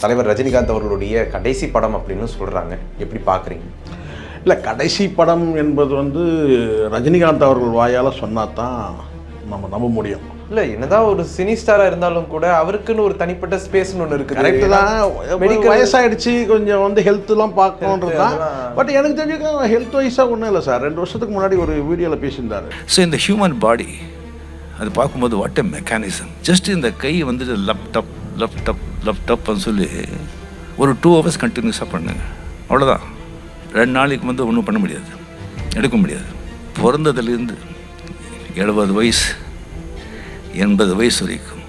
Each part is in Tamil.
தலைவர் ரஜினிகாந்த் அவர்களுடைய கடைசி படம் அப்படின்னு சொல்கிறாங்க. எப்படி பார்க்குறீங்க? இல்லை, கடைசி படம் என்பது ரஜினிகாந்த் அவர்கள் வாயால் சொன்னால் தான் நம்ம நம்ப முடியும். இல்லை, என்னதான் ஒரு சினி ஸ்டாராக இருந்தாலும் கூட அவருக்குன்னு ஒரு தனிப்பட்ட ஸ்பேஸ்னு ஒன்று இருக்குது. கரெக்டு தான். வயசாகிடுச்சு, கொஞ்சம் ஹெல்த்லாம் பார்க்கணுன்றது தான். பட் எனக்கு தெரிஞ்சுக்க ஹெல்த் வைஸாக ஒன்றும் இல்லை சார். 2 வருஷத்துக்கு முன்னாடி ஒரு வீடியோவில் பேசியிருந்தார். ஸோ இந்த ஹியூமன் பாடி அது பார்க்கும்போது வாட் எ மெக்கானிசம். ஜஸ்ட் இந்த கை லப்டப்னு சொல்லி ஒரு 2 hours கண்டினியூஸாக பண்ணுங்க, அவ்வளோதான். 2 நாளைக்கு ஒன்றும் பண்ண முடியாது, எடுக்க முடியாது. பிறந்ததுலேருந்து 70 வயசு 80 வயசு வரைக்கும்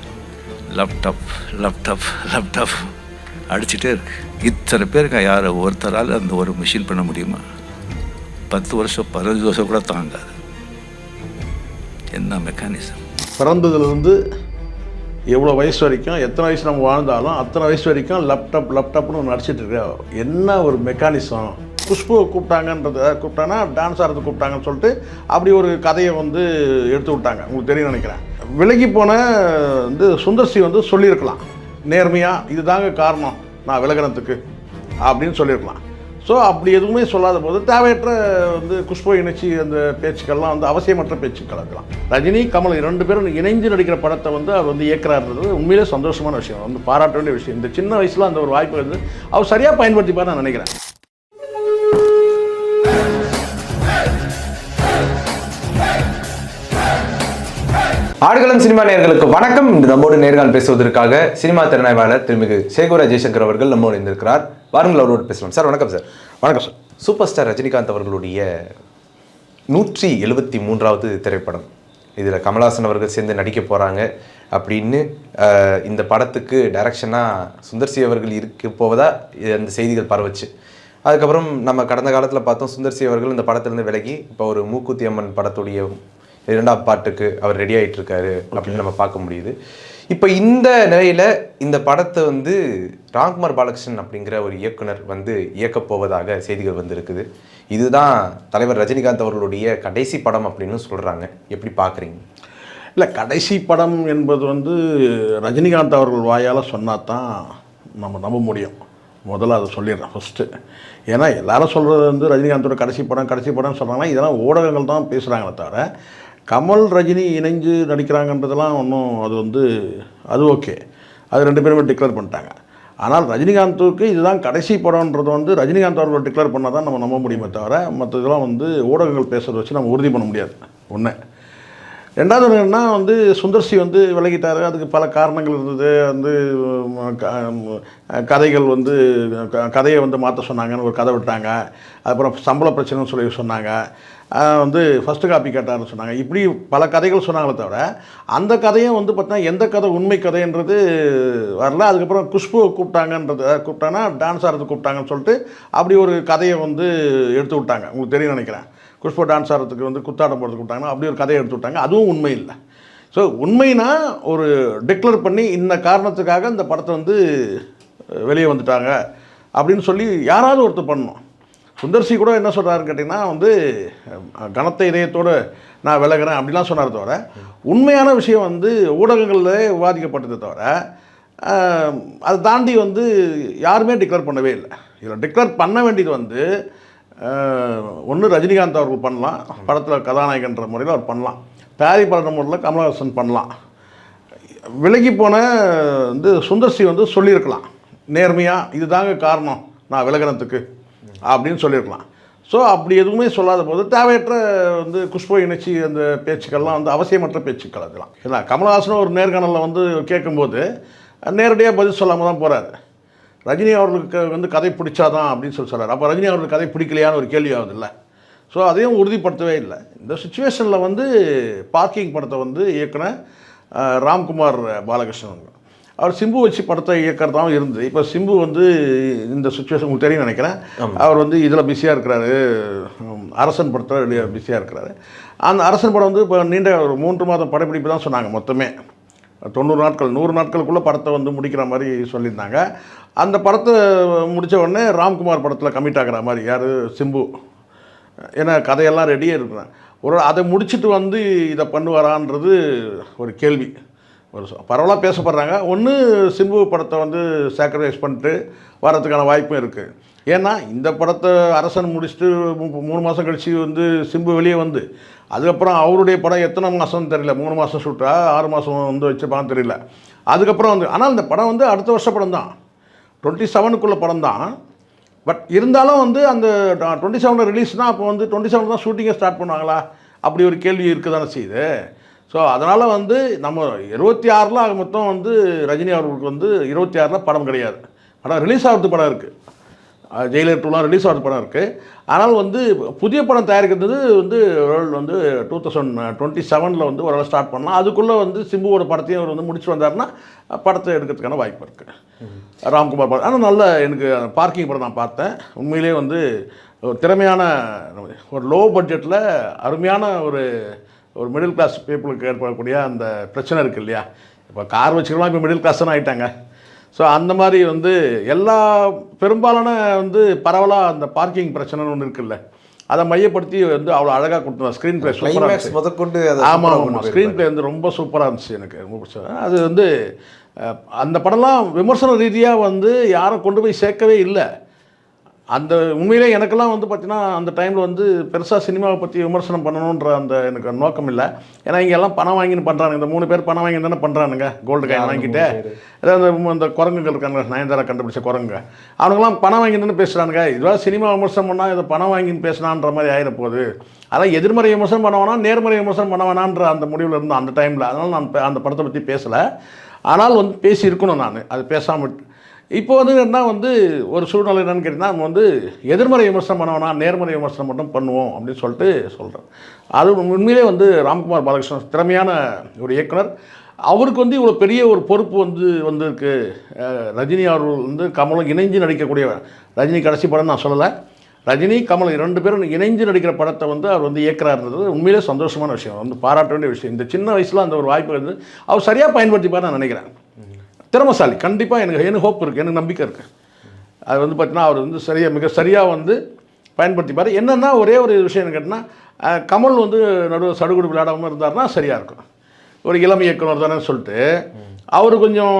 லேப்டாப் அடிச்சுட்டே இருக்கு. இத்தனை பேருக்கு யார் ஒருத்தரால் அந்த ஒரு மிஷின் பண்ண முடியுமா? 10 வருஷம் 15 வருஷம் கூட தாங்காது. என்ன மெக்கானிசம்? பிறந்ததுலேருந்து எவ்வளோ வயசு வரைக்கும், எத்தனை வயசு நம்ம வாழ்ந்தாலும் அத்தனை வயசு வரைக்கும் லேப்டாப்னு நடிச்சிட்டு இருக்கோம். என்ன ஒரு மெக்கானிசம். குஷ்பு கூப்பிட்டாங்கன்னா டான்ஸ் ஆடுறது கூப்பிட்டாங்கன்னு சொல்லிட்டு அப்படி ஒரு கதையை எடுத்து விட்டாங்க. உங்களுக்கு தெரியும் நினைக்கிறேன். விலகி போன சுந்தர்சி சொல்லியிருக்கலாம் நேர்மையாக, இதுதாங்க காரணம் நான் விலகினத்துக்கு அப்படின்னு சொல்லியிருக்கலாம். ஸோ அப்படி எதுவுமே சொல்லாத போது தேவையற்ற குஷ்பு இணைச்சி அந்த பேச்சுக்கள்லாம் அவசியமற்ற பேச்சுக்கள். அதெல்லாம் ரஜினி கமல் 2 பேரும் இணைஞ்சு நடிக்கிற படத்தை அவர் இயக்குறாருன்றது உண்மையிலே சந்தோஷமான விஷயம், பாராட்ட வேண்டிய விஷயம். இந்த சின்ன வயசில் அந்த ஒரு வாய்ப்பு அவர் சரியாக பயன்படுத்திப்பார் நான் நினைக்கிறேன். ஆடுகளம் சினிமா நேயர்களுக்கு வணக்கம். இன்று நம்மோடு நேர்காணல் பேசுவதற்காக சினிமா திறனாய்வாளர் திருமிகு சேகூர ஜெய்சங்கர் அவர்கள் நம்மோடு இருந்திருக்கிறார். வாருங்கள், அவரோடு பேசலாம். சார் வணக்கம். சார் வணக்கம் சார். சூப்பர் ஸ்டார் ரஜினிகாந்த் அவர்களுடைய 173வது திரைப்படம், இதில் கமல்ஹாசன் அவர்கள் சேர்ந்து நடிக்க போகிறாங்க அப்படின்னு இந்த படத்துக்கு டைரக்ஷனாக சுந்தர்சி அவர்கள் இருக்க போவதா அந்த செய்திகள் பரவச்சு. அதுக்கப்புறம் நம்ம கடந்த காலத்தில் பார்த்தோம், சுந்தர்சி அவர்கள் இந்த படத்திலிருந்து விலகி இப்போ ஒரு மூக்குத்தி அம்மன் படத்துடைய 2ஆம் பாட்டுக்கு அவர் ரெடி ஆகிட்டு இருக்காரு அப்படின்னு நம்ம பார்க்க முடியுது. இப்போ இந்த நிலையில் இந்த படத்தை ராம்குமார் பாலகிருஷ்ணன் அப்படிங்கிற ஒரு இயக்குனர் இயக்கப் போவதாக செய்திகள் இருக்குது. இதுதான் தலைவர் ரஜினிகாந்த் அவர்களுடைய கடைசி படம் அப்படின்னு சொல்கிறாங்க. எப்படி பார்க்குறீங்க? இல்லை, கடைசி படம் என்பது ரஜினிகாந்த் அவர்கள் வாயால் சொன்னால் தான் நம்ம நம்ப முடியும். முதல்ல அதை சொல்லிடுறேன் ஃபஸ்ட்டு. ஏன்னா எல்லாரும் சொல்கிறது ரஜினிகாந்தோட கடைசி படம் சொல்கிறாங்கன்னா இதெல்லாம் ஊடகங்கள் தான் பேசுகிறாங்களே தவிர கமல் ரஜினி இணைஞ்சு நடிக்கிறாங்கன்றதெல்லாம் ஒன்றும் அது ஓகே, அது 2 பேருமே டிக்ளேர் பண்ணிட்டாங்க. ஆனால் ரஜினிகாந்துக்கு இதுதான் கடைசி படம்ன்றது ரஜினிகாந்த் அவர்கள் டிக்ளேர் பண்ணால் தான் நம்ம நம்ப முடியுமே தவிர மற்ற இதெல்லாம் ஊடகங்கள் பேசுகிறத வச்சு நம்ம உறுதி பண்ண முடியாது. ஒன்று. 2வது என்னன்னா சுந்தர்சி விலகிட்டார். அதுக்கு பல காரணங்கள் இருந்தது. கதைகள் கதையை மாற்ற சொன்னாங்கன்னு ஒரு கதை விட்டாங்க. அப்புறம் சம்பள பிரச்சனைன்னு சொல்லி சொன்னாங்க. ஃபஸ்ட்டு காப்பி கேட்டார்னு சொன்னாங்க. இப்படி பல கதைகள் சொன்னாங்களே தவிர அந்த கதையும் பார்த்தீங்கன்னா எந்த கதை உண்மை கதைன்றது வரல. அதுக்கப்புறம் குஷ்பு கூப்பிட்டாங்கன்னா டான்ஸ் ஆடுறது கூப்பிட்டாங்கன்னு சொல்லிட்டு அப்படி ஒரு கதையை எடுத்து விட்டாங்க. உங்களுக்கு தெரியும் நினைக்கிறேன். குஷ்பு டான்ஸ் ஆடுறதுக்கு குத்தாட்டம் போடுறதுக்கு கூப்பிட்டாங்கன்னா அப்படி ஒரு கதையை எடுத்து விட்டாங்க. அதுவும் உண்மை இல்லை. ஸோ உண்மைனா ஒரு டிக்ளேர் பண்ணி இந்த காரணத்துக்காக இந்த படத்தை வெளியே வந்துட்டாங்க அப்படின்னு சொல்லி யாராவது ஒருத்தர் பண்ணணும். சுந்தர்சி கூட என்ன சொல்கிறாருன்னு கேட்டிங்கன்னா கனத்த இதயத்தோடு நான் விலகிறேன் அப்படிலாம் சொன்னார் தவிர உண்மையான விஷயம் ஊடகங்களில் விவாதிக்கப்பட்டதை தவிர அதை தாண்டி யாருமே டிக்ளேர் பண்ணவே இல்லை. இதில் டிக்ளேர் பண்ண வேண்டியது ஒன்று ரஜினிகாந்த் அவர்கள் பண்ணலாம், படத்தில் கதாநாயகன்ற முறையில் அவர் பண்ணலாம். தயாரிப்பாளர் முறையில் கமல்ஹாசன் பண்ணலாம். விலகி போன சுந்தர்சி சொல்லியிருக்கலாம் நேர்மையாக, இதுதாங்க காரணம் நான் விலகினத்துக்கு அப்படின்னு சொல்லியிருக்கலாம். ஸோ அப்படி எதுவுமே சொல்லாத போது தேவையற்ற குஷ்பு இணைச்சி அந்த பேச்சுக்கள்லாம் அவசியமற்ற பேச்சுக்கள். அதெல்லாம் ஏன்னா கமல்ஹாசன் ஒரு நேர்காணலில் கேட்கும்போது நேரடியாக பதில் சொல்லாமல் தான் போகிறாரு. ரஜினி அவர்களுக்கு கதை பிடிச்சாதான் அப்படின்னு சொல்கிறார். அப்போ ரஜினி அவர்களுக்கு கதை பிடிக்கலையான்னு ஒரு கேள்வி ஆகுது இல்லை. ஸோ அதையும் உறுதிப்படுத்தவே இல்லை. இந்த சுச்சுவேஷனில் பார்க்கிங் படத்தை இயக்குன ராம்குமார் பாலகிருஷ்ணன் அவர் சிம்பு வச்சு படத்தை இயக்கிறதாகவும் இருந்தது. இப்போ சிம்பு இந்த சுச்சுவேஷன் உங்களுக்கு தெரியும் நினைக்கிறேன். அவர் இதில் பிஸியாக இருக்கிறாரு, அரசன் படத்தில் பிஸியாக இருக்கிறாரு. அந்த அரசன் படம் இப்போ நீண்ட ஒரு 3 மாதம் படப்பிடிப்பு தான் சொன்னாங்க. மொத்தமே 90 நாட்கள் 100 நாட்களுக்குள்ளே படத்தை முடிக்கிற மாதிரி சொல்லியிருந்தாங்க. அந்த படத்தை முடித்த உடனே ராம்குமார் படத்தில் கமிட் ஆகிற மாதிரி யார் சிம்பு. ஏன்னா கதையெல்லாம் ரெடியாக இருக்கிறேன். ஒரு அதை முடிச்சுட்டு இதை பண்ணுவாரான்றது ஒரு கேள்வி. ஒரு பரவலாக பேசப்படுறாங்க. ஒன்று சிம்பு படத்தை வந்து சாக்ரிஃபைஸ் பண்ணிட்டு வர்றதுக்கான வாய்ப்பும் இருக்குது. ஏன்னா இந்த படத்தை அரசன் முடிச்சுட்டு 3 மாதம் கழித்து வந்து சிம்பு வெளியே வந்து அதுக்கப்புறம் அவருடைய படம் எத்தனை மாதம்னு தெரியல, 3 மாதம் ஷூட்டா 6 மாதம் வந்து வச்சுப்பான்னு தெரியல. அதுக்கப்புறம் வந்து ஆனால் இந்த படம் வந்து அடுத்த வருஷ படம் தான், 27க்குள்ள படம் தான். பட் இருந்தாலும் வந்து அந்த 27 ரிலீஸ்னால் அப்போ வந்து 27 தான் ஷூட்டிங்கை ஸ்டார்ட் பண்ணுவாங்களா, அப்படி ஒரு கேள்வி இருக்க தானே செய்யுது. ஸோ அதனால் வந்து நம்ம 26 ஆக மொத்தம் வந்து ரஜினி அவர்களுக்கு வந்து 26 படம் கிடையாது. படம் ரிலீஸ் ஆகிறது படம் இருக்குது, ஜெயிலர் 2லாம் ரிலீஸ் ஆகிறது படம் இருக்குது. ஆனால் வந்து புதிய படம் தயாரிக்கிறது வந்து வந்து 2027 வந்து ஒரு ஸ்டார்ட் பண்ணலாம். அதுக்குள்ளே வந்து சிம்புவோட படத்தையும் அவர் வந்து முடிச்சு வந்தார்னா படத்தை எடுக்கிறதுக்கான வாய்ப்பு இருக்குது. ராம்குமார் படம் ஆனால் நல்ல எனக்கு பார்க்கிங் படம் நான் பார்த்தேன். உண்மையிலே வந்து ஒரு திறமையான ஒரு லோ பட்ஜெட்டில் அருமையான ஒரு மிடில் கிளாஸ் பீப்புளுக்கு ஏற்படக்கூடிய அந்த பிரச்சனை இருக்குது இல்லையா. இப்போ கார் வச்சுக்கலாம், இப்போ மிடில் கிளாஸ் தானே ஆகிட்டாங்க. ஸோ அந்த மாதிரி வந்து எல்லா பெரும்பாலான வந்து பரவலாக அந்த பார்க்கிங் பிரச்சனைன்னு ஒன்று இருக்குல்ல, அதை மையப்படுத்தி வந்து அவ்வளோ அழகாக கொடுத்துருந்தேன். ஸ்க்ரீன் பிளே சூப்பராக முதற்கொண்டு. ஆமாம் ஆமாம், ஸ்க்ரீன் பிளே வந்து ரொம்ப சூப்பராக இருந்துச்சு, எனக்கு ரொம்ப பிடிச்சது. அது வந்து அந்த படம்லாம் விமர்சன ரீதியாக வந்து யாரும் கொண்டு போய் சேர்க்கவே இல்லை. அந்த உண்மையிலே எனக்கெல்லாம் வந்து பார்த்தீங்கன்னா அந்த டைமில் வந்து பெருசாக சினிமாவை பற்றி விமர்சனம் பண்ணணுன்ற அந்த எனக்கு நோக்கம் இல்லை. ஏன்னா இங்கே எல்லாம் பணம் வாங்கின்னு பண்ணுறாங்க, இந்த 3 பேர் பணம் வாங்கி தானே பண்ணுறானுங்க. கோல்டு காயின் வாங்கிட்டு ஏதாவது அந்த குரங்குகள் இருக்காங்க, நயன்தாரா கண்டுபிடிச்ச குரங்கு, அவனுங்களாம் பணம் வாங்கின்னு பேசுகிறானுங்க. இதுவாக சினிமா விமர்சனம் பண்ணால் இதை பணம் வாங்கின்னு பேசினான்ற மாதிரி ஆகிட போகுது. அதான் எதிர்மறை விமர்சனம் பண்ண வேணாம், நேர்மறை விமர்சனம் பண்ண வேணான்ற அந்த முடிவில் இருந்தோம் அந்த டைமில். அதனால் நான் அந்த படத்தை பற்றி பேசலை. ஆனால் வந்து பேசி இருக்கணும், நான் அது பேசாமல். இப்போ வந்து என்ன வந்து ஒரு சூழ்நிலை என்னன்னு கேட்டிங்கன்னா, நம்ம வந்து எதிர்மறை விமர்சனம் பண்ண வேணாம், நேர்மறை விமர்சனம் மட்டும் பண்ணுவோம் அப்படின்னு சொல்லிட்டு சொல்கிறேன். அது உண்மையிலே வந்து ராம்குமார் பாலகிருஷ்ணன் திறமையான ஒரு இயக்குனர். அவருக்கு வந்து இவ்வளோ பெரிய ஒரு பொறுப்பு வந்திருக்கு. ரஜினி அவர்கள் வந்து கமலும் இணைஞ்சு நடிக்கக்கூடிய, ரஜினி கடைசி படம் நான் சொல்லலை, ரஜினி கமல் 2 பேரும் இணைஞ்சு நடிக்கிற படத்தை வந்து அவர் வந்து இயக்குறாருன்றது உண்மையிலே சந்தோஷமான விஷயம், வந்து பாராட்ட வேண்டிய விஷயம். இந்த சின்ன வயசில் அந்த ஒரு வாய்ப்பு வந்து அவர் சரியாக பயன்படுத்திப்பார் நான் நினைக்கிறேன். திறமசாலி, கண்டிப்பாக எனக்கு ஹோப் இருக்குது, எனக்கு நம்பிக்கை இருக்குது. அது வந்து பார்த்தீங்கன்னா அவர் வந்து மிக சரியாக வந்து பயன்படுத்திப்பார். என்னென்னா ஒரே ஒரு விஷயம் கேட்டிங்கன்னா, கமல் வந்து நடுவு சடுகுடு விளையாடாமல் இருந்தார்னா சரியாக இருக்கும். ஒரு இளம் இயக்குனர் தானே சொல்லிட்டு அவர் கொஞ்சம்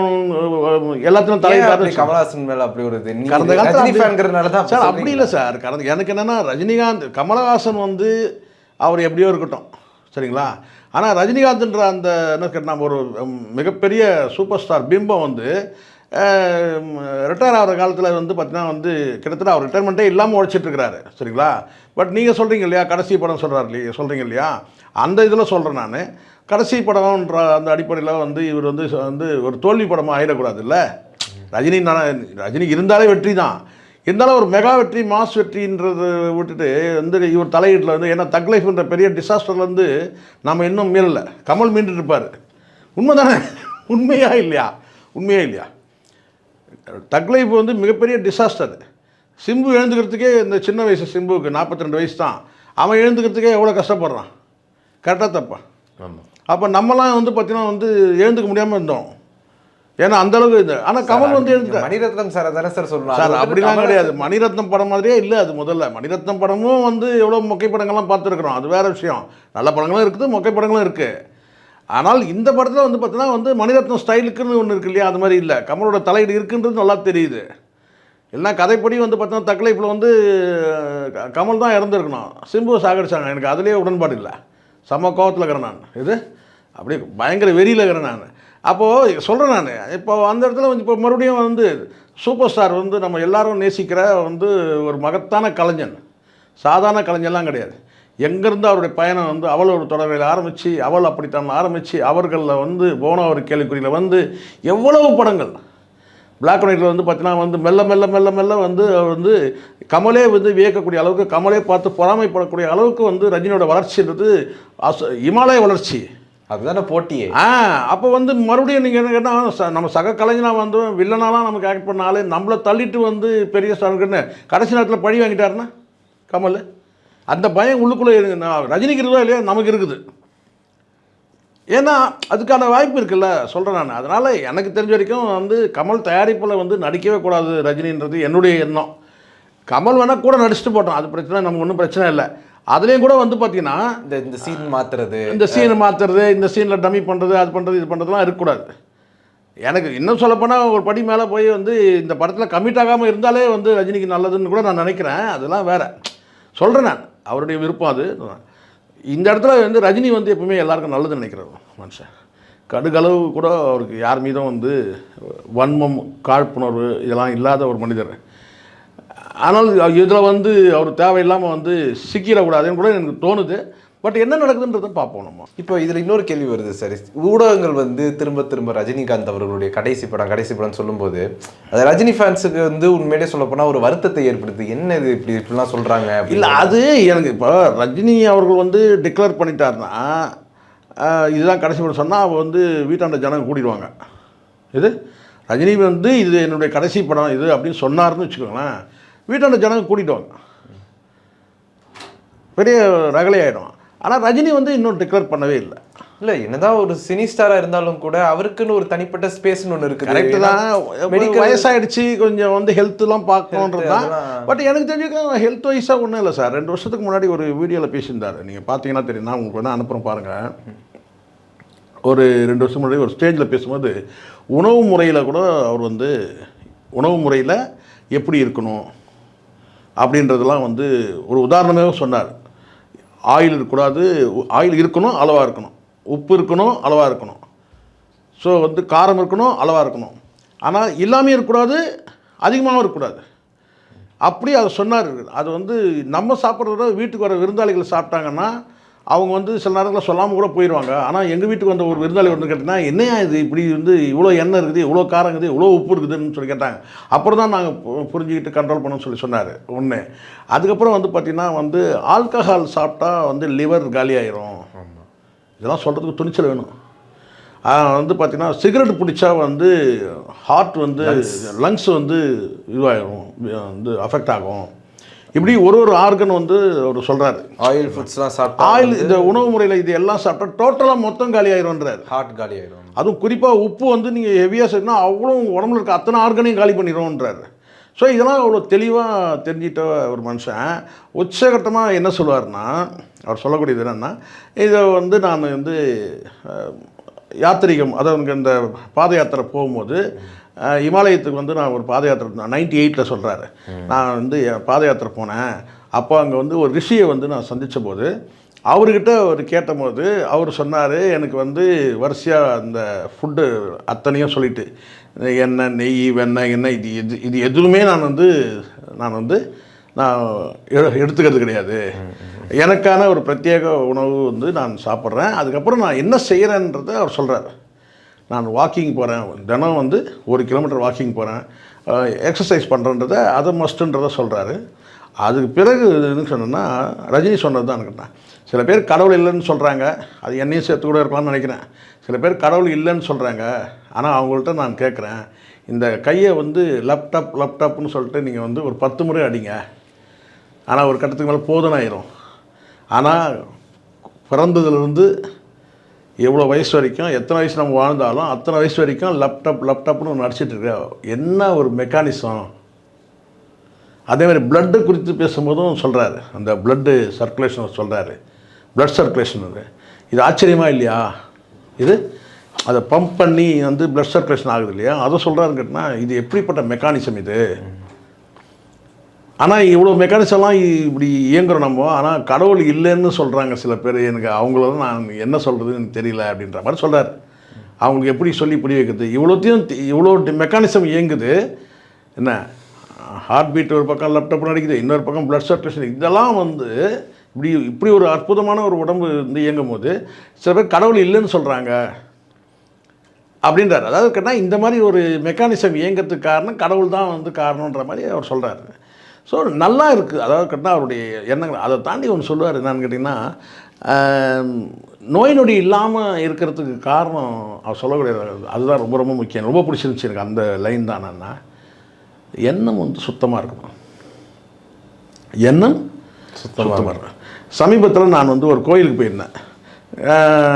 எல்லாத்தையும் தலைவர். கமலஹாசன் மேலே அப்படி ஒரு கடந்த காலத்தில் சார் அப்படி இல்லை சார். எனக்கு என்னென்னா ரஜினிகாந்த் கமலஹாசன் வந்து அவர் எப்படியோ இருக்கட்டும் சரிங்களா. ஆனால் ரஜினிகாந்த்ன்ற அந்த என்ன கேட்டால் ஒரு மிகப்பெரிய சூப்பர் ஸ்டார் பிம்பம் வந்து ரிட்டையர் ஆகிற காலத்தில் வந்து பார்த்தீங்கன்னா வந்து கிட்டத்தட்ட அவர் ரிட்டையர்மெண்ட்டே இல்லாமல் உழைச்சிட்ருக்கிறாரு சரிங்களா. பட் நீங்கள் சொல்கிறீங்க இல்லையா கடைசி படம் சொல்கிறீங்க இல்லையா, அந்த இதில் சொல்கிறேன் நான். கடைசி படம்ன்ற அந்த அடிப்படையில் வந்து இவர் வந்து ஒரு தோல்வி படமாக ஆகிடக்கூடாது இல்லை. ரஜினி இருந்தாலே வெற்றி தான், இருந்தாலும் ஒரு மெகா வெற்றி மாஸ் வெற்றின்றதை விட்டுட்டு வந்து இவர் தலையீட்டில் வந்து, ஏன்னா தக் லைஃப்ன்ற பெரிய டிசாஸ்டர்லேருந்து நம்ம இன்னும் மீறலை, கமல் மீண்டு இருப்பார். உண்மை தானே, உண்மையா இல்லையா. தக் லைஃப் வந்து மிகப்பெரிய டிசாஸ்டர். சிம்பு எழுந்துக்கிறதுக்கே இந்த சின்ன வயசு சிம்புவுக்கு 42 வயசு தான், அவன் எழுந்துக்கிறதுக்கே எவ்வளோ கஷ்டப்படுறான். கரெக்டாக தப்பா? ஆமாம். அப்போ நம்மலாம் வந்து பார்த்தீங்கன்னா வந்து எழுந்துக்க முடியாமல் இருந்தோம், ஏன்னா அந்தளவுக்கு இது. ஆனால் கமல் வந்து மணிரத்னம் சார் தானே சார் சொல்லலாம் சார், அப்படிலாம் கிடையாது. மணிரத்னம் படம் மாதிரியே இல்லை அது. முதல்ல மணிரத்னம் படமும் வந்து எவ்வளோ மொக்கை படங்கள்லாம் பார்த்துருக்குறோம், அது வேறு விஷயம். நல்ல படங்களும் இருக்குது, மொக்கை படங்களும் இருக்குது. ஆனால் இந்த படத்தில் வந்து பார்த்தீங்கன்னா வந்து மணிரத்னம் ஸ்டைலுக்குன்னு ஒன்று இருக்கு இல்லையா, அது மாதிரி இல்லை. கமலோட தலையீடு இருக்குன்றது நல்லா தெரியுது. எல்லாம் கதைப்படி வந்து பார்த்தீங்கன்னா தக்லைஃபில் வந்து கமல் தான் இறந்துருக்கணும், சிம்புவை சாகடிச்சாங்க. எனக்கு அதுலேயே உடன்பாடு இல்லை, செம்ம கோவத்தில் இருக்கிறேன் நான். இது அப்படியே பயங்கர வெறியில் இருக்கிறேன் நான். அப்போது சொல்கிறேன் நான், இப்போ அந்த இடத்துல வந்து இப்போ மறுபடியும் வந்து சூப்பர் ஸ்டார் வந்து நம்ம எல்லாரும் நேசிக்கிற வந்து ஒரு மகத்தான கலைஞன், சாதாரண கலைஞர்லாம் கிடையாது. எங்கேருந்து அவருடைய பயணம் வந்து அவள் ஒரு தொடர்பில் ஆரம்பித்து, அவள் அப்படித்தான் ஆரம்பித்து, அவர்களில் வந்து போன ஒரு கேள்விக்குறியில் வந்து எவ்வளவு படங்கள் பிளாக் அண்ட் ஒயிட்டில் வந்து பார்த்தீங்கன்னா வந்து மெல்ல மெல்ல மெல்ல மெல்ல வந்து வந்து கமலே வந்து வியக்கக்கூடிய அளவுக்கு, கமலே பார்த்து பொறாமைப்படக்கூடிய அளவுக்கு வந்து ரஜினியோட வளர்ச்சின்றது இமாலய வளர்ச்சி. அதுதானே போட்டியே. அப்போ வந்து மறுபடியும் நீங்கள் என்ன கேட்டால், நம்ம சக கலைஞனாக வந்து வில்லனாலாம் நமக்கு ஆக்ட் பண்ணாலே நம்மளை தள்ளிட்டு வந்து பெரிய ஸ்டாருக்குன்னு கடைசி நேரத்தில் பழி வாங்கிட்டாருன்னா கமல், அந்த பயம் உள்ளுக்குள்ளே ரஜினிக்கு இருக்குதோ இல்லையா, நமக்கு இருக்குது. ஏன்னா அதுக்கான வாய்ப்பு இருக்குல்ல, சொல்கிறேன் நான். அதனால் எனக்கு தெரிஞ்ச வரைக்கும் வந்து கமல் தயாரிப்பில் வந்து நடிக்கவே கூடாது ரஜினின்றது என்னுடைய எண்ணம். கமல் வேணால் கூட நடிச்சுட்டு போட்டோம், அது பிரச்சனை, நமக்கு ஒன்றும் பிரச்சனை இல்லை. அதுலேயும் கூட வந்து பார்த்தீங்கன்னா இந்த சீன் மாத்துறது, இந்த சீனை மாற்றுறது, இந்த சீனில் டம்மி பண்ணுறது, அது பண்ணுறது, இது பண்ணுறதுலாம் இருக்கக்கூடாது. எனக்கு இன்னும் சொல்லப்போனால் ஒரு படி மேலே போய் வந்து இந்த படத்தில் கமிட் ஆகாமல் இருந்தாலே வந்து ரஜினிக்கு நல்லதுன்னு கூட நான் நினைக்கிறேன். அதெல்லாம் வேறு சொல்கிறேன், நான் அவருடைய விருப்பம் அது. இந்த இடத்துல வந்து ரஜினி வந்து எப்பவுமே எல்லாருக்கும் நல்லதுன்னு நினைக்கிறார் மனுஷன். கடுகளவு கூட அவருக்கு யார் மீதும் வந்து வன்மம், காழ்ப்புணர்வு இதெல்லாம் இல்லாத ஒரு மனிதர். ஆனால் இதில் வந்து அவர் தேவையில்லாமல் வந்து சிக்கிடக்கூடாதுன்னு கூட எனக்கு தோணுது. பட் என்ன நடக்குதுன்றதை பார்ப்போம் நம்ம. இப்போ இதில் இன்னொரு கேள்வி வருது சார். ஊடகங்கள் வந்து திரும்ப திரும்ப ரஜினிகாந்த் அவர்களுடைய கடைசி படம் சொல்லும்போது அது ரஜினி ஃபேன்ஸுக்கு வந்து உண்மையிலே சொல்லப்போனால் ஒரு வருத்தத்தை ஏற்படுது. என்ன இது இப்படிலாம் சொல்கிறாங்க? இல்லை, அது எனக்கு இப்போ ரஜினி அவர்கள் வந்து டிக்ளேர் பண்ணிட்டாருன்னா இதுதான் கடைசி படம் சொன்னால் அவள் வந்து வீட்டாண்ட ஜனங்க கூட்டிடுவாங்க. இது ரஜினி வந்து இது என்னுடைய கடைசி படம் இது அப்படின்னு சொன்னார்னு வச்சுக்கோங்களேன், வீட்டாண்ட ஜனங்க கூட்டிடுவாங்க, பெரிய ரகலை ஆகிடும். ஆனால் ரஜினி வந்து இன்னும் டிக்ளேர் பண்ணவே இல்லை. இல்லை, என்னதான் ஒரு சினி ஸ்டாராக இருந்தாலும் கூட அவருக்குன்னு ஒரு தனிப்பட்ட ஸ்பேஸ்னு ஒன்று இருக்குது. கரெக்டு தான். வயசாகிடுச்சு, கொஞ்சம் வந்து ஹெல்த்துலாம் பார்க்கணுன்றது தான். பட் எனக்கு தெரிஞ்சுக்க ஹெல்த் வைஸாக ஒன்றும் இல்லை சார். 2 வருஷத்துக்கு முன்னாடி ஒரு வீடியோவில் பேசியிருந்தார், நீங்கள் பார்த்தீங்கன்னா தெரியும், நான் உங்களுக்கு வந்து அனுப்புகிறேன் பாருங்கள். ஒரு 2 வருஷம் முன்னாடி ஒரு ஸ்டேஜில் பேசும்போது உணவு முறையில் கூட அவர் வந்து உணவு முறையில் எப்படி இருக்கணும் அப்படின்றதெல்லாம் வந்து ஒரு உதாரணமாக சொன்னார். ஆயில் இருக்கக்கூடாது, ஆயில் இருக்கணும், அளவாக இருக்கணும், உப்பு இருக்கணும், அளவாக இருக்கணும், ஸோ வந்து காரம் இருக்கணும், அளவாக இருக்கணும், ஆனால் எல்லாமே இருக்கக்கூடாது, அதிகமாகவும் இருக்கக்கூடாது. அப்படி அதை சொன்னார். அது வந்து நம்ம சாப்பிட்றத வீட்டுக்கு வர விருந்தாளிகள் சாப்பிட்டாங்கன்னா அவங்க வந்து சில நேரங்களில் சொல்லாமல் கூட போயிடுவாங்க. ஆனால் எங்கள் வீட்டுக்கு வந்த ஒரு விருந்தாளி வந்து கேட்டிங்கன்னா, என்னையா இது இப்படி வந்து இவ்வளோ எண்ணெய் இருக்குது, இவ்வளோ காரம் இருக்குது, இவ்வளோ உப்பு இருக்குதுன்னு சொல்லி கேட்டாங்க. அப்புறம் தான் நாங்கள் புரிஞ்சுக்கிட்டு கண்ட்ரோல் பண்ணணும்னு சொல்லி சொன்னார் ஒன்று. அதுக்கப்புறம் வந்து பார்த்திங்கன்னா வந்து ஆல்கஹால் சாப்பிட்டா வந்து லிவர் காலியாயிரும், இதெல்லாம் சொல்கிறதுக்கு துணிச்சல் வேணும். வந்து பார்த்திங்கன்னா சிகரெட் பிடிச்சா வந்து ஹார்ட் வந்து லங்ஸ் வந்து இதுவாகிடும், வந்து அஃபெக்ட் ஆகும். இப்படி ஒரு ஆர்கன் வந்து அவர் சொல்கிறாரு. ஆயில் ஃபுட்ஸ்லாம் சாப்பிட்டா, ஆயில் இந்த உணவு முறையில் இது எல்லாம் சாப்பிட்டா டோட்டலாக மொத்தம் காலி ஆயிரும்ன்றார். ஹார்ட் காலி ஆயிடும். அதுவும் குறிப்பாக உப்பு வந்து நீங்கள் ஹெவியாக சேர்த்துனா அவ்வளோ உடம்புல இருக்க அத்தனை ஆர்கனையும் காலி பண்ணிடும்ன்றார். ஸோ இதெல்லாம் அவ்வளோ தெளிவாக தெரிஞ்சிட்ட ஒரு மனுஷன் உச்சகட்டமாக என்ன சொல்லுவார்னா, அவர் சொல்லக்கூடியது என்னென்னா, இதை வந்து நான் வந்து யாத்திரிகம், அதாவது இந்த பாத யாத்திரை போகும்போது இமாலயத்துக்கு வந்து நான் ஒரு பாத யாத்திரை 98 சொல்கிறாரு. நான் வந்து பாத யாத்திரை போனேன். அப்போ அங்கே வந்து ஒரு ரிஷியை வந்து நான் சந்தித்த போது அவர்கிட்ட அவர் கேட்டபோது அவர் சொன்னார், எனக்கு வந்து வரிசையாக அந்த ஃபுட்டு அத்தனையும் சொல்லிவிட்டு எண்ணெய், நெய், வெண்ணெய், எண்ணெய், இது எதுவுமே நான் எடுத்துக்கிறது கிடையாது. எனக்கான ஒரு பிரத்யேக உணவு வந்து நான் சாப்பிட்றேன். அதுக்கப்புறம் நான் என்ன செய்கிறேன்றதை அவர் சொல்கிறார். நான் வாக்கிங் போகிறேன், தினம் வந்து 1 கிலோமீட்டர் வாக்கிங் போகிறேன், எக்ஸசைஸ் பண்ணுறன்றதை அதை மஸ்ட்டுன்றதை சொல்கிறாரு. அதுக்கு பிறகு எதுன்னு சொன்னேன்னா, ரஜினி சொன்னது தான் எனக்கு. சில பேர் கடவுள் இல்லைன்னு சொல்கிறாங்க, அது என்னையும் சேர்த்து கூட இருக்கலாம்னு நினைக்கிறேன். சில பேர் கடவுள் இல்லைன்னு சொல்கிறாங்க, ஆனால் அவங்கள்ட்ட நான் கேட்குறேன், இந்த கையை வந்து லேப்டாப்னு சொல்லிட்டு நீங்கள் வந்து ஒரு 10 முறை அடிங்க, ஆனால் ஒரு கட்டத்துக்கு மேலே போதும் ஆயிரும். ஆனால் பிறந்ததுலேருந்து எவ்வளோ வயசு வரைக்கும், எத்தனை வயசு நம்ம வாழ்ந்தாலும் அத்தனை வயசு வரைக்கும் லேப்டாப்னு ஒன்று நடிச்சிட்டு இருக்கேன். என்ன ஒரு மெக்கானிசம். அதே மாதிரி பிளட்டு குறித்து பேசும்போதும் சொல்கிறாரு, அந்த பிளட்டு சர்க்குலேஷன் சொல்கிறாரு, பிளட் சர்க்குலேஷன். இது ஆச்சரியமாக இல்லையா? இது அதை பம்ப் பண்ணி வந்து பிளட் சர்க்குலேஷன் ஆகுது இல்லையா, அதை சொல்கிறாருன்னு கேட்டால் இது எப்படிப்பட்ட மெக்கானிசம் இது. ஆனால் இவ்வளோ மெக்கானிசம்லாம் இப்படி இயங்குறோம் நம்ம. ஆனால் கடவுள் இல்லைன்னு சொல்கிறாங்க சில பேர். எனக்கு அவங்கள நான் என்ன சொல்கிறதுன்னு எனக்கு தெரியல அப்படின்ற மாதிரி சொல்கிறார். அவங்களுக்கு எப்படி சொல்லி புரிய வைக்கிறது? இவ்வளோ மெக்கானிசம் இயங்குது. என்ன ஹார்ட் பீட் ஒரு பக்கம் லேப்டாப் நடிக்குது, இன்னொரு பக்கம் பிளட் சர்க்குலேஷன், இதெல்லாம் வந்து இப்படி ஒரு அற்புதமான ஒரு உடம்பு வந்து இயங்கும் போது சில பேர் கடவுள் இல்லைன்னு சொல்கிறாங்க அப்படின்றார். அதாவது கேட்டால் இந்த மாதிரி ஒரு மெக்கானிசம் இயங்கிறதுக்கு காரணம் கடவுள் தான் வந்து காரணன்ற மாதிரி அவர் சொல்கிறாரு. ஸோ நல்லா இருக்குது. அதாவது கேட்டால் அவருடைய எண்ணங்கள். அதை தாண்டி ஒன்று சொல்லுவார், என்னன்னு கேட்டிங்கன்னா, நோய் நொடி இல்லாமல் இருக்கிறதுக்கு காரணம் அவர் சொல்லக்கூடிய அதுதான் ரொம்ப ரொம்ப முக்கியம். ரொம்ப பிடிச்சிருந்துச்சு எனக்கு அந்த லைன் தான். என்னன்னா, எண்ணம் வந்து சுத்தமாக இருக்கணும், எண்ணம் சுத்தமாக இருக்கணும். சமீபத்தில் நான் வந்து ஒரு கோயிலுக்கு போயிருந்தேன்.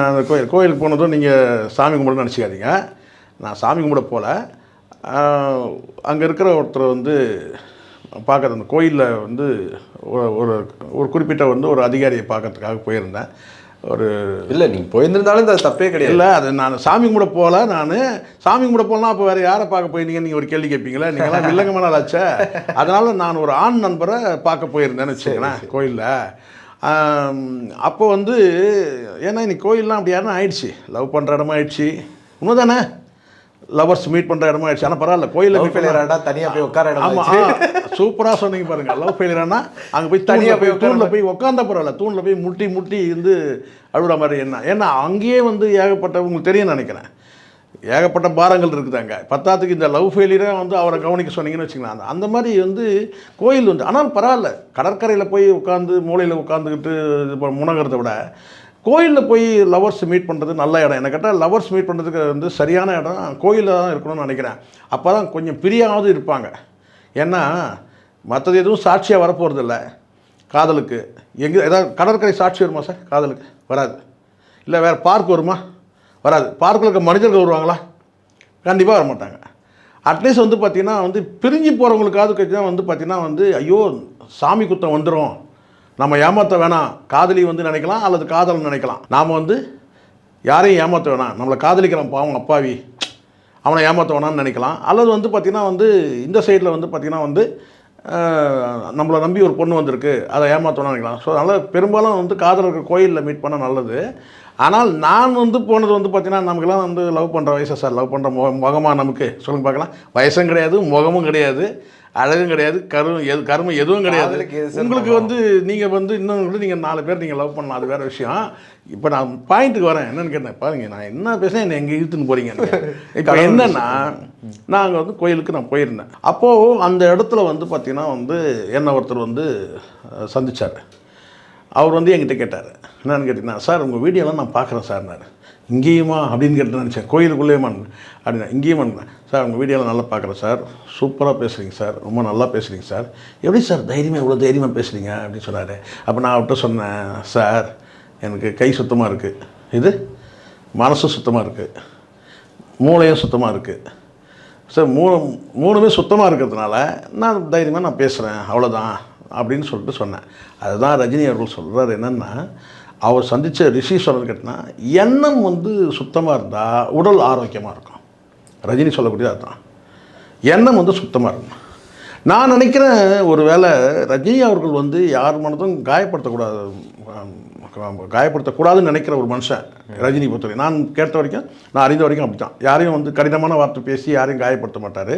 அந்த கோயிலுக்கு போனதும் நீங்கள் சாமி கும்பிட நினச்சிக்காதீங்க. நான் சாமி கும்பிட போகல. அங்கே இருக்கிற ஒருத்தர் வந்து பார்க்குறது அந்த கோயிலில் வந்து ஒரு ஒரு குறிப்பிட்ட வந்து ஒரு அதிகாரியை பார்க்கறதுக்காக போயிருந்தேன். ஒரு இல்லை நீங்கள் போயிருந்திருந்தாலும் அது தப்பே கிடையாது. இல்லை, அது நான் சாமி கும்பிட போகல. நான் சாமி கும்பிட போகலாம், அப்போ வேறு யாரை பார்க்க போயிருந்தீங்கன்னு நீங்கள் ஒரு கேள்வி கேட்பீங்களா? நீங்களாம் வில்லங்கமான ஆச்சே. அதனால் நான் ஒரு ஆண் நண்பரை பார்க்க போயிருந்தேன்னு வச்சுக்கோங்களேன் கோயிலில். அப்போ வந்து ஏன்னா இன்னைக்கு கோயிலெலாம் அப்படி யாரும் ஆயிடுச்சு, லவ் பண்ணுற இடமா ஆயிடுச்சு. உண்மை தானே, லவர்ஸ் மீட் பண்ணுற இடமா ஆயிடுச்சு. ஆனால் பரவாயில்ல, கோயிலில் மீட் பண்ணா தனியாக போய் உட்கார இடம். ஆமாம், சூப்பராக சொன்னீங்க பாருங்கள். லவ் ஃபெயிலியரானா அங்கே போய் தனியாக போய் தூணில் போய் உட்காந்தா பரவாயில்ல, தூணில் போய் முட்டி இருந்து அழுகிற மாதிரி. ஏன்னா அங்கேயே வந்து ஏகப்பட்ட, உங்களுக்கு தெரியும் நினைக்கிறேன், ஏகப்பட்ட பாரங்கள் இருக்குது அங்கே. பத்தாத்துக்கு இந்த லவ் ஃபெயிலியரை வந்து அவரை கவனிக்க சொன்னீங்கன்னு வச்சுக்கலாம். அந்த மாதிரி வந்து கோயில் வந்து, ஆனால் பரவாயில்ல, கடற்கரையில் போய் உட்காந்து மூலையில் உட்காந்துக்கிட்டு இது முனகிறத விட கோயிலில் போய் லவர்ஸ் மீட் பண்ணுறது நல்ல இடம். என்ன கேட்டால் லவர்ஸ் மீட் பண்ணுறதுக்கு வந்து சரியான இடம் கோயிலில் தான் இருக்கணும்னு நினைக்கிறேன். அப்போ தான் கொஞ்சம் பிரியாவது இருப்பாங்க. ஏன்னா மற்றது எதுவும் சாட்சியாக வரப்போகிறது இல்லை காதலுக்கு. எங்கே ஏதாவது கடற்கரை சாட்சி வருமா சார் காதலுக்கு? வராது. இல்லை வேறு பார்க் வருமா? வராது. பார்க்கில் இருக்க மனிதர்கள் வருவாங்களா? கண்டிப்பாக வரமாட்டாங்க. அட்லீஸ்ட் வந்து பார்த்திங்கன்னா வந்து பிரிஞ்சு போகிறவங்களுக்காவது வந்து பார்த்திங்கன்னா வந்து ஐயோ சாமி குத்தம் வந்துடும், நம்ம ஏமாற்ற வேணாம், காதலி வந்து நினைக்கலாம் அல்லது காதல் நினைக்கலாம், நாம் வந்து யாரையும் ஏமாற்ற வேணாம், நம்மளை காதலிக்கிறான் பாவம் அப்பாவி, அவனை ஏமாற்ற வேணான்னு நினைக்கலாம். அல்லது வந்து பார்த்திங்கன்னா வந்து இந்த சைடில் வந்து பார்த்திங்கன்னா வந்து நம்மளை நம்பி ஒரு பொண்ணு வந்திருக்கு, அதை ஏமாற்றணும்னு நினைக்கலாம். ஸோ அதனால் பெரும்பாலும் வந்து காதலர்கள் கோயிலில் மீட் பண்ண நல்லது. ஆனால் நான் வந்து போனது வந்து பார்த்திங்கன்னா நமக்கெல்லாம் வந்து லவ் பண்ணுற வயசா சார், லவ் பண்ணுற முகமாக நமக்கு சொல்லுங்க பார்க்கலாம். வயசும் கிடையாது, முகமும் கிடையாது, அழகும் கிடையாது, கருமம் எதுவும் கிடையாது. உங்களுக்கு வந்து நீங்கள் வந்து இன்னும் கூட நீங்கள் 4 பேர் நீங்கள் லவ் பண்ணலாம், அது வேறு விஷயம். இப்போ நான் பாயிண்ட்டுக்கு வரேன். என்னென்னு கேட்டேன் பாருங்கள், நான் என்ன பேசுகிறேன், என்னை எங்கே இழுத்துன்னு போகிறீங்க. இப்போ என்னென்னா நாங்கள் வந்து கோயிலுக்கு நான் போயிருந்தேன். அப்போது அந்த இடத்துல வந்து பார்த்திங்கன்னா வந்து என்னை ஒருத்தர் வந்து சந்தித்தார். அவர் வந்து என்கிட்ட கேட்டார், என்னென்னு கேட்டிங்கன்னா, சார் உங்கள் வீடியோலாம் நான் பார்க்குறேன் சார்னார். இங்கேயுமா அப்படின்னு கேட்டு நினச்சேன், கோயிலுக்குள்ளேயுமா அப்படின்னா. இங்கேயுமா சார் உங்கள் வீடியோலாம் நல்லா பார்க்குறேன் சார், சூப்பராக பேசுகிறீங்க சார், ரொம்ப நல்லா பேசுகிறீங்க சார், எப்படி சார் தைரியமாக இவ்வளோ தைரியமாக பேசுகிறீங்க அப்படின்னு சொன்னார். அப்போ நான் அவர்கிட்ட சொன்னேன், சார் எனக்கு கை சுத்தமாக இருக்குது, இது மனசு சுத்தமாக இருக்குது, மூளையும் சுத்தமாக இருக்குது சார், மூணுமே சுத்தமாக இருக்கிறதுனால நான் தைரியமாக நான் பேசுகிறேன், அவ்வளோதான் அப்படின்னு சொல்லிட்டு சொன்னேன். அதுதான் ரஜினி அவர்கள் சொல்கிறார். என்னென்னா அவர் சந்தித்த ரிஷி சொல்கிறது கேட்டினா, எண்ணம் வந்து சுத்தமாக இருந்தால் உடல் ஆரோக்கியமாக இருக்கும். ரஜினி சொல்லக்கூடியது அதுதான், எண்ணம் வந்து சுத்தமாக இருக்கும். நான் நினைக்கிறேன் ஒரு வேளை ரஜினி அவர்கள் வந்து யார் மனதும் காயப்படுத்தக்கூடாதுன்னு நினைக்கிற ஒரு மனுஷன் ரஜினி பொறுத்தவரை. நான் கேட்ட வரைக்கும், நான் அறிந்த வரைக்கும் அப்படி தான். யாரையும் வந்து கடினமான வார்த்தை பேசி யாரையும் காயப்படுத்த மாட்டார்.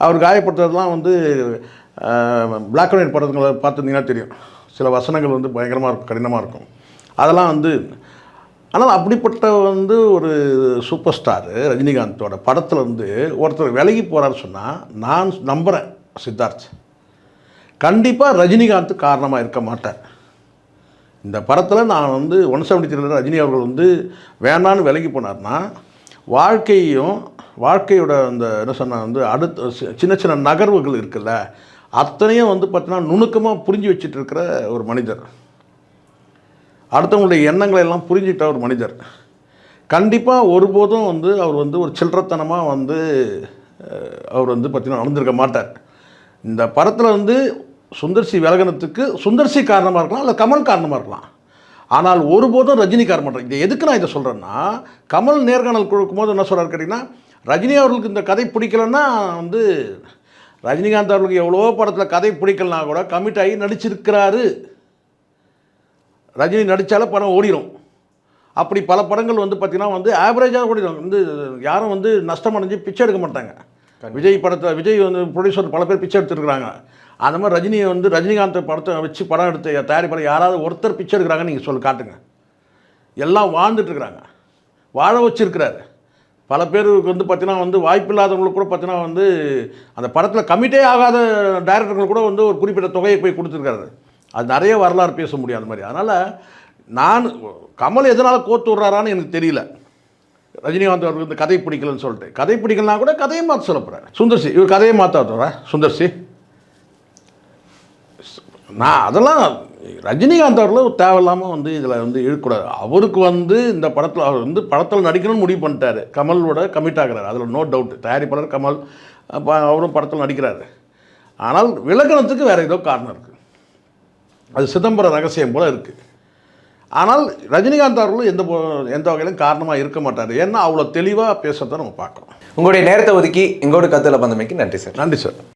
அவர் காயப்படுத்துறதுலாம் வந்து பிளாக் அண்ட் ஒயிட் படங்களை பார்த்துருந்தீங்கன்னா தெரியும், சில வசனங்கள் வந்து பயங்கரமாக இருக்கும், கடினமாக இருக்கும். அதெல்லாம் வந்து, ஆனால் அப்படிப்பட்ட வந்து ஒரு சூப்பர் ஸ்டார் ரஜினிகாந்தோட படத்தில் வந்து ஒருத்தர் விலகி போகிறாரு சொன்னால் நான் நம்புகிறேன், சித்தார்த் கண்டிப்பாக ரஜினிகாந்த் காரணமாக இருக்க மாட்டார். இந்த படத்தில் நான் வந்து 173 ரஜினி அவர்கள் வந்து வேண்டான்னு விலகி போனார்னா, வாழ்க்கையோட அந்த என்ன சொன்னால் வந்து அடுத்த சின்ன சின்ன நகர்வுகள் இருக்குல்ல, அத்தனையும் வந்து பார்த்தீங்கன்னா நுணுக்கமாக புரிஞ்சு வச்சுட்டு இருக்கிற ஒரு மனிதர், அடுத்தவங்களுடைய எண்ணங்களை எல்லாம் புரிஞ்சுக்கிட்ட ஒரு மனிதர். கண்டிப்பாக ஒருபோதும் வந்து அவர் வந்து ஒரு சில்லறத்தனமாக வந்து அவர் வந்து பார்த்திங்கன்னா நடந்திருக்க மாட்டார். இந்த படத்தில் வந்து சுந்தர்சி விலகனத்துக்கு சுந்தர்சி காரணமாக இருக்கலாம், இல்லை கமல் காரணமாக இருக்கலாம். ஆனால் ஒருபோதும் ரஜினி காரணம் மாட்டார். இதை எதுக்கு நான் இதை சொல்கிறேன்னா, கமல் நேர்காணல் கொடுக்கும்போது என்ன சொல்கிறார் கேட்டிங்கன்னா, ரஜினி அவர்களுக்கு இந்த கதை பிடிக்கலன்னா வந்து ரஜினிகாந்த் அவர்களுக்கு எவ்வளோ படத்தில் கதை பிடிக்கலனா கூட கமிட் ஆகி நடிச்சிருக்கிறாரு. ரஜினி நடித்தாலே படம் ஓடிடும். அப்படி பல படங்கள் வந்து பார்த்திங்கன்னா வந்து ஆவரேஜாக ஓடிடும். வந்து யாரும் வந்து நஷ்டம் அடைஞ்சு பிச்சை எடுக்க மாட்டாங்க. விஜய் படத்தை விஜய் வந்து ப்ரொடியூசர் பல பேர் பிச்சை எடுத்துருக்குறாங்க. அந்த மாதிரி ரஜினியை வந்து ரஜினிகாந்த் படத்தை வச்சு படம் எடுத்து தயாரிப்பாளர் யாராவது ஒருத்தர் பிச்சை எடுக்கிறாங்கன்னு நீங்கள் காட்டுங்க. எல்லாம் வாழ்ந்துட்டுருக்குறாங்க, வாழ வச்சுருக்கிறாரு. பல பேருக்கு வந்து பார்த்திங்கன்னா வந்து வாய்ப்பில்லாதவங்களுக்கு கூட பார்த்திங்கன்னா வந்து அந்த படத்தில் கமிட்டே ஆகாத டைரக்டர்கள் கூட வந்து ஒரு குறிப்பிட்ட தொகையை போய் கொடுத்துருக்காரு. அது நிறைய வரலாறு பேச முடியும் அந்த மாதிரி. அதனால் நான் கமல் எதனால் கோத்து விட்றாரான்னு எனக்கு தெரியல. ரஜினிகாந்த் அவருக்கு இந்த கதை பிடிக்கலன்னு சொல்லிட்டு, கதை பிடிக்கலனா கூட கதையை மாற்ற சொல்ல போகிறார் சுந்தர்சி. இவர் கதையை மாற்ற சுந்தர்சி. நான் அதெல்லாம் ரஜினிகாந்த் அவர்கள் தேவையில்லாமல் வந்து இதில் வந்து இழுக்கூடாது. அவருக்கு வந்து இந்த படத்தில் அவர் வந்து படத்தில் நடிக்கணும்னு முடிவு பண்ணிட்டார். கமலோட கமிட் ஆகிறார், அதில் நோ டவுட். தயாரிப்பாளர் கமல், அவரும் படத்தில் நடிக்கிறாரு. ஆனால் விலகினத்துக்கு வேறு ஏதோ காரணம் இருக்குது. அது சிதம்பரம் ரகசியம் போல் இருக்குது. ஆனால் ரஜினிகாந்த் அவர்களும் எந்த வகையிலும் காரணமாக இருக்க மாட்டார். ஏன்னா அவ்வளோ தெளிவாக பேசுறதை நம்ம பார்க்குறோம். உங்களுடைய நேரத்தை ஒதுக்கி எங்களோட கருத்தில் பந்தமைக்கு நன்றி சார். நன்றி சார்.